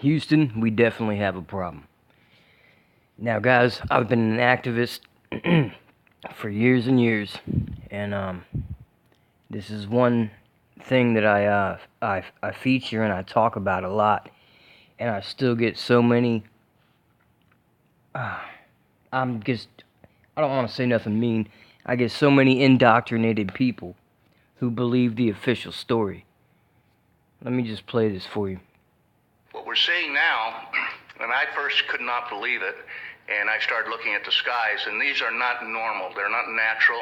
Houston, we definitely have a problem. Now, guys, I've been an activist for years and years, and this is one thing that I feature and I talk about a lot, and I still get so many. I don't want to say nothing mean. I get so many indoctrinated people who believe the official story. Let me just play this for you. What we're seeing now, and I first could not believe it, and I started looking at the skies, and these are not normal. They're not natural.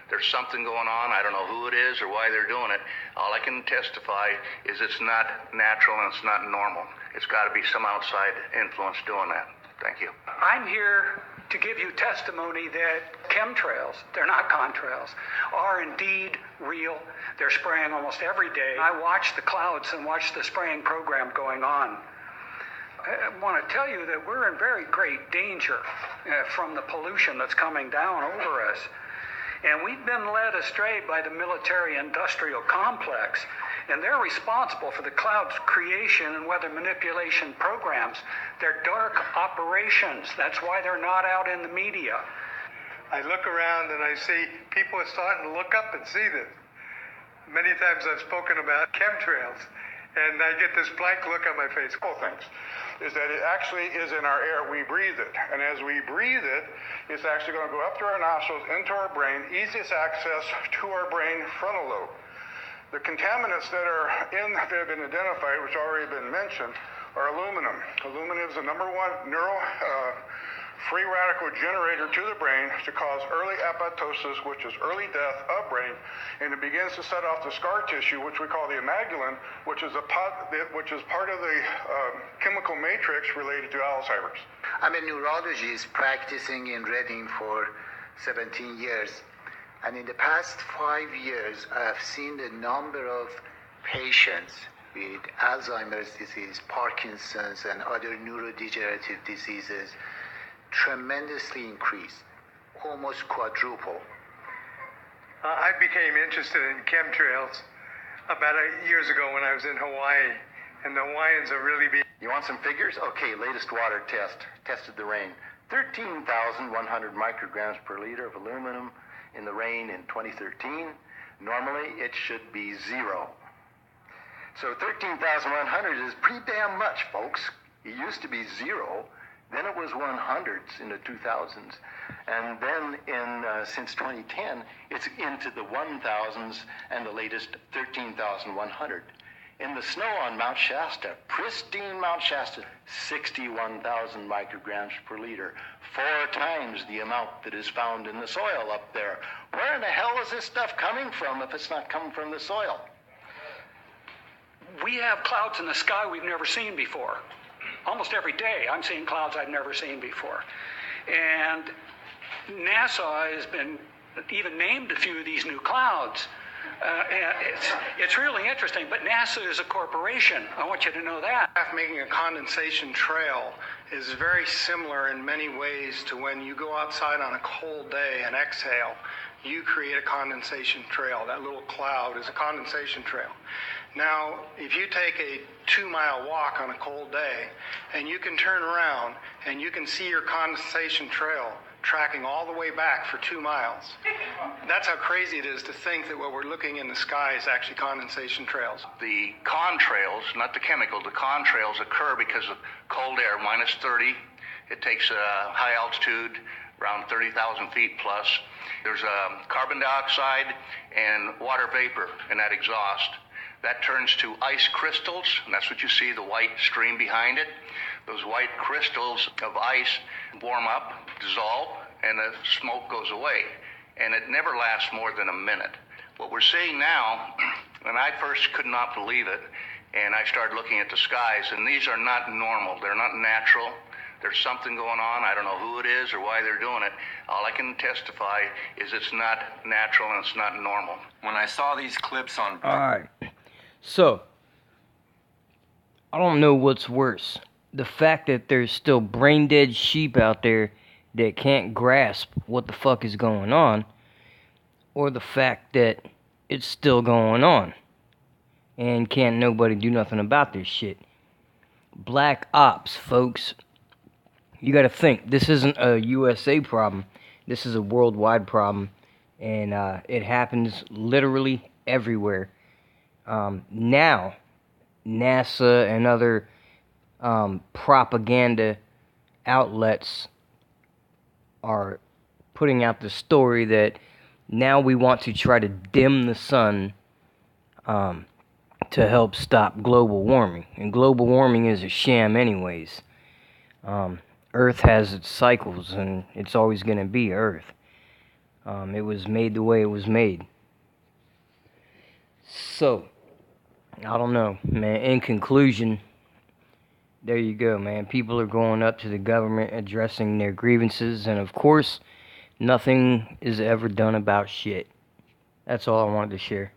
There's something going on. I don't know who it is or why they're doing it. All I can testify is it's not natural and it's not normal. It's got to be some outside influence doing that. Thank you. I'm here to give you testimony that chemtrails, they're not contrails, are indeed real. They're spraying almost every day. I watch the clouds and watch the spraying program going on. I want to tell you that we're in very great danger from the pollution that's coming down over us. And we've been led astray by the military-industrial complex, and they're responsible for the cloud's creation and weather manipulation programs. They're dark operations. That's why they're not out in the media. I look around and I see people are starting to look up and see this. Many times I've spoken about chemtrails, and I get this blank look on my face. Couple things is that it actually is in our air. We breathe it. And as we breathe it, it's actually going to go up through our nostrils, into our brain, easiest access to our brain frontal lobe. The contaminants that have been identified, which already been mentioned, are aluminum. Aluminum is the number one free radical generator to the brain to cause early apoptosis, which is early death of brain, and it begins to set off the scar tissue, which we call the amygdalin, which is part of the chemical matrix related to Alzheimer's. I'm a neurologist practicing in Reading for 17 years. And in the past 5 years, I have seen the number of patients with Alzheimer's disease, Parkinson's, and other neurodegenerative diseases tremendously increase, almost quadruple. I became interested in chemtrails about 8 years ago when I was in Hawaii, and the Hawaiians are really being... You want some figures? Okay, latest water test. Tested the rain. 13,100 micrograms per liter of aluminum in the rain in 2013. Normally, it should be 0. So 13,100 is pretty damn much, folks. It used to be 0. Then it was 100s in the 2000s. And then since 2010, it's into the 1,000s and the latest 13,100. In the snow on Mount Shasta, pristine Mount Shasta, 61,000 micrograms per liter, 4 times the amount that is found in the soil up there. Where in the hell is this stuff coming from if it's not coming from the soil? We have clouds in the sky we've never seen before. Almost every day I'm seeing clouds I've never seen before. And NASA has been even named a few of these new clouds. It's really interesting, but NASA is a corporation. I want you to know that. Making a condensation trail is very similar in many ways to when you go outside on a cold day and exhale, you create a condensation trail. That little cloud is a condensation trail. Now, if you take a 2-mile walk on a cold day and you can turn around and you can see your condensation trail tracking all the way back for 2 miles. That's how crazy it is to think that what we're looking in the sky is actually condensation trails. The contrails, not the chemical, the contrails occur because of cold air, minus 30. It takes a high altitude, around 30,000 feet plus. There's carbon dioxide and water vapor in that exhaust. That turns to ice crystals, and that's what you see, the white stream behind it. Those white crystals of ice warm up, dissolve, and the smoke goes away. And it never lasts more than a minute. What we're seeing now, and I first could not believe it, and I started looking at the skies, and these are not normal. They're not natural. There's something going on. I don't know who it is or why they're doing it. All I can testify is it's not natural and it's not normal. When I saw these clips on... Alright. So, I don't know what's worse. The fact that there's still brain-dead sheep out there that can't grasp what the fuck is going on, or the fact that it's still going on, and can't nobody do nothing about this shit. Black ops, folks. You gotta think, this isn't a USA problem. This is a worldwide problem. And it happens literally everywhere. Now, NASA and other propaganda outlets are putting out the story that now we want to try to dim the sun to help stop global warming. And global warming is a sham anyways. Earth has its cycles, and it's always going to be Earth. It was made the way it was made. So, I don't know, man. In conclusion, there you go, man. People are going up to the government addressing their grievances, and of course, nothing is ever done about shit. That's all I wanted to share.